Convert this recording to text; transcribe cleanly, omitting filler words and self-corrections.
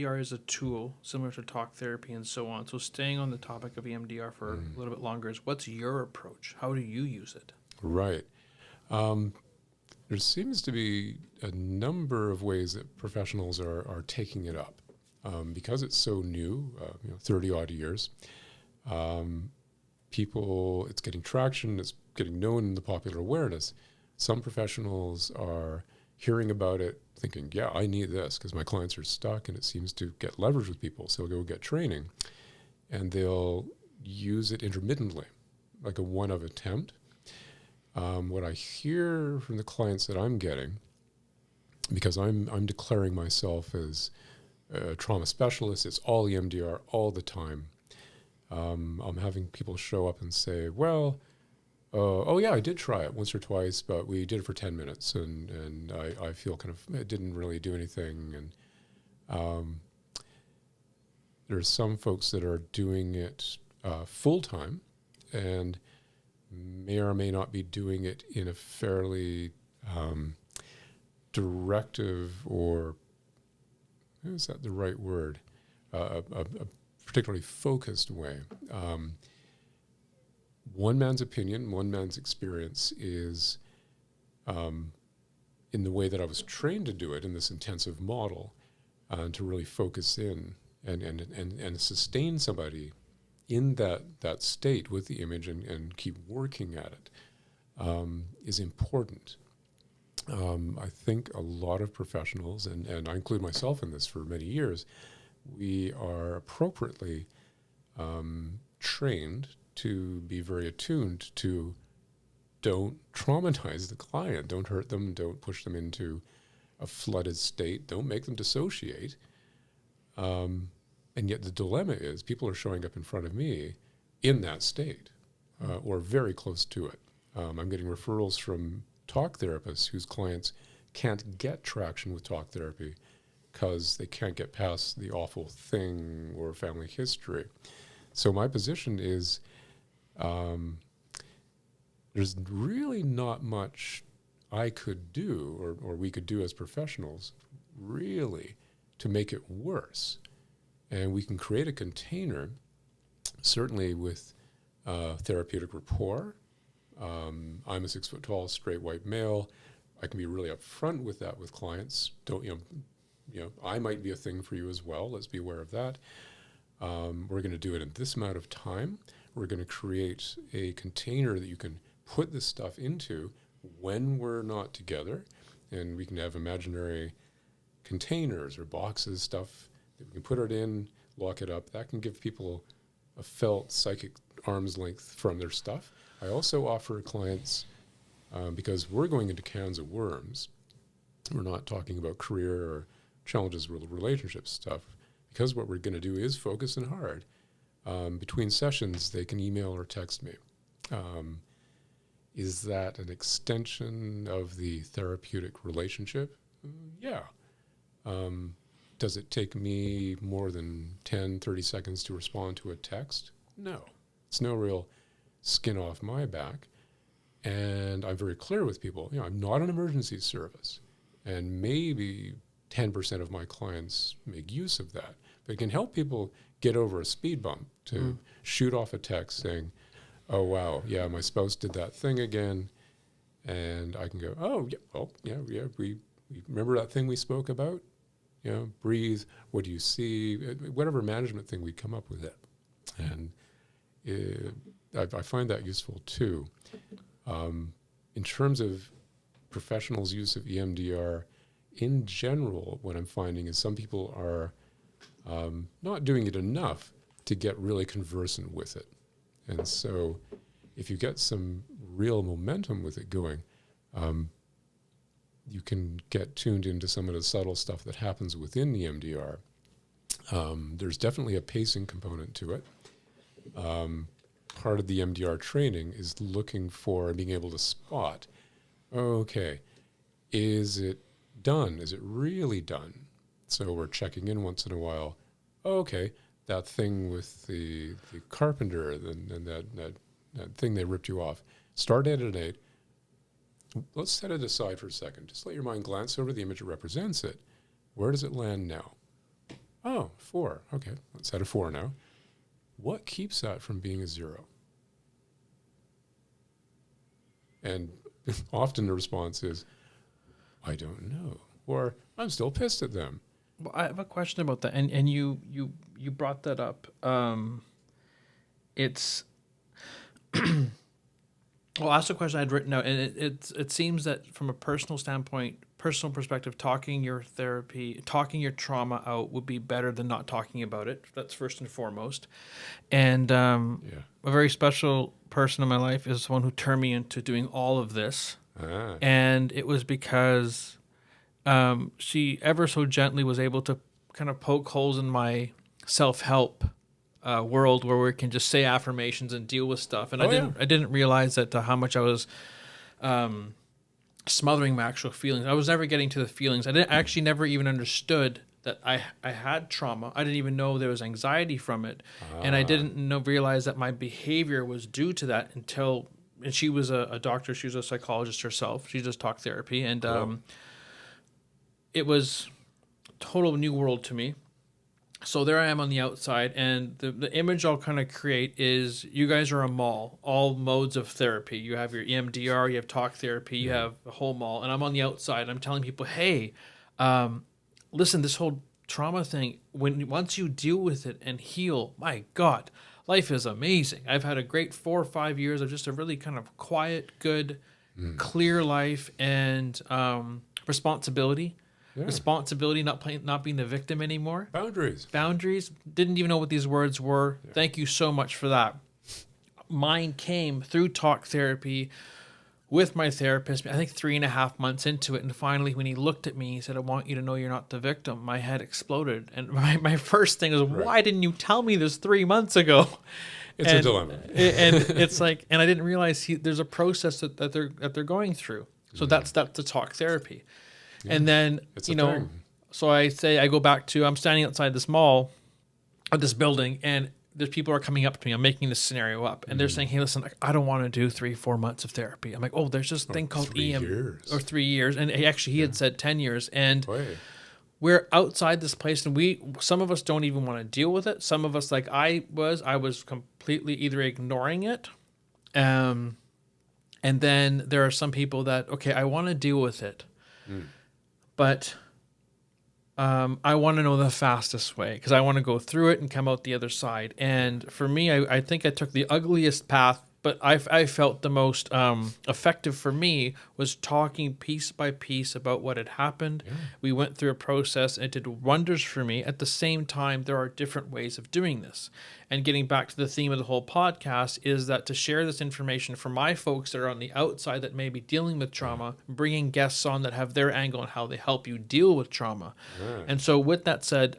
EMDR is a tool similar to talk therapy and so on. So staying on the topic of EMDR for a little bit longer is, what's your approach? How do you use it? Right. There seems to be a number of ways that professionals are taking it up. Because it's so new, 30 odd years, it's getting traction, it's getting known in the popular awareness. Some professionals are hearing about it, thinking, yeah, I need this because my clients are stuck and it seems to get leverage with people. So they'll go get training and they'll use it intermittently, like a one-off attempt. What I hear from the clients that I'm getting, because I'm declaring myself as a trauma specialist, it's all EMDR all the time. I'm having people show up and say, well, oh yeah, I did try it once or twice, but we did it for 10 minutes and I feel kind of, it didn't really do anything. And there's some folks that are doing it full time and may or may not be doing it in a fairly directive, or is that the right word? A particularly focused way. One man's opinion, one man's experience is in the way that I was trained to do it in this intensive model, to really focus in and sustain somebody in that state with the image and keep working at it, is important. I think a lot of professionals, and I include myself in this for many years, we are appropriately trained to be very attuned to don't traumatize the client, don't hurt them, don't push them into a flooded state, don't make them dissociate. And yet the dilemma is people are showing up in front of me in that state or very close to it. I'm getting referrals from talk therapists whose clients can't get traction with talk therapy because they can't get past the awful thing or family history. So my position is there's really not much I could do or we could do as professionals really to make it worse. And we can create a container, certainly with therapeutic rapport. I'm a 6 foot tall, straight white male. I can be really upfront with that with clients. I might be a thing for you as well. Let's be aware of that. We're going to do it in this amount of time. We're going to create a container that you can put this stuff into when we're not together. And we can have imaginary containers or boxes, stuff that we can put it in, lock it up. That can give people a felt psychic arm's length from their stuff. I also offer clients, because we're going into cans of worms, we're not talking about career or challenges with relationship stuff, because what we're going to do is focus and hard. Between sessions, they can email or text me. Is that an extension of the therapeutic relationship? Yeah. Does it take me more than 10, 30 seconds to respond to a text? No. It's no real skin off my back. And I'm very clear with people, I'm not an emergency service. And maybe 10% of my clients make use of that. But it can help people get over a speed bump to shoot off a text saying, oh, wow, yeah, my spouse did that thing again. And I can go, oh, yeah, well, yeah, we remember that thing we spoke about? Breathe, what do you see? Whatever management thing we come up with it. And I find that useful too. In terms of professionals' use of EMDR, in general, what I'm finding is some people are not doing it enough to get really conversant with it. And so if you get some real momentum with it going, you can get tuned into some of the subtle stuff that happens within the EMDR. There's definitely a pacing component to it. Part of the EMDR training is looking for and being able to spot, okay, is it done? Is it really done? So we're checking in once in a while. Okay, that thing with the carpenter and that thing they ripped you off. Start at an 8. Let's set it aside for a second. Just let your mind glance over the image that represents it. Where does it land now? Oh, 4. Okay, let's add a 4 now. What keeps that from being a 0? And often the response is, I don't know, or I'm still pissed at them. Well, I have a question about that, and you brought that up. It's well, that's a question I'd written out, and it seems that from a personal standpoint, personal perspective, talking your trauma out would be better than not talking about it. That's first and foremost. And a very special person in my life is the one who turned me into doing all of this, and it was because she ever so gently was able to kind of poke holes in my self-help world where we can just say affirmations and deal with stuff. And I didn't realize that how much I was smothering my actual feelings. I was never getting to the feelings. I actually never even understood that I had trauma. I didn't even know there was anxiety from it. And I didn't realize that my behavior was due to that until, and she was a doctor. She was a psychologist herself. She just talked therapy. And it was a total new world to me. So there I am on the outside, and the image I'll kind of create is you guys are a mall, all modes of therapy. You have your EMDR, you have talk therapy, you have a whole mall, and I'm on the outside. And I'm telling people, hey, listen, this whole trauma thing, once you deal with it and heal, my God, life is amazing. I've had a great 4 or 5 years of just a really kind of quiet, good, clear life, and responsibility. Yeah. Responsibility, not being the victim anymore. Boundaries. Didn't even know what these words were. Yeah. Thank you so much for that. Mine came through talk therapy with my therapist, I think 3.5 months into it. And finally, when he looked at me, he said, I want you to know you're not the victim. My head exploded. And my first thing was, why didn't you tell me this 3 months ago? It's a dilemma. And it's like, and I didn't realize there's a process that they're going through. So that's the talk therapy. Yeah, and then, so I go back to, I'm standing outside this mall, of this building, and there's people are coming up to me. I'm making this scenario up, and they're saying, hey, listen, I don't want to do 3-4 months of therapy. I'm like, oh, there's this thing called 3 years. Or 3 years. And he had said 10 years. And we're outside this place, and some of us don't even want to deal with it. Some of us, like I was completely either ignoring it. And then there are some people that, okay, I want to deal with it. But I want to know the fastest way because I want to go through it and come out the other side. And for me, I think I took the ugliest path, but I felt the most effective for me was talking piece by piece about what had happened. Yeah. We went through a process, and it did wonders for me. At the same time, there are different ways of doing this. And getting back to the theme of the whole podcast is that to share this information for my folks that are on the outside that may be dealing with trauma, bringing guests on that have their angle on how they help you deal with trauma. Yeah. And so with that said,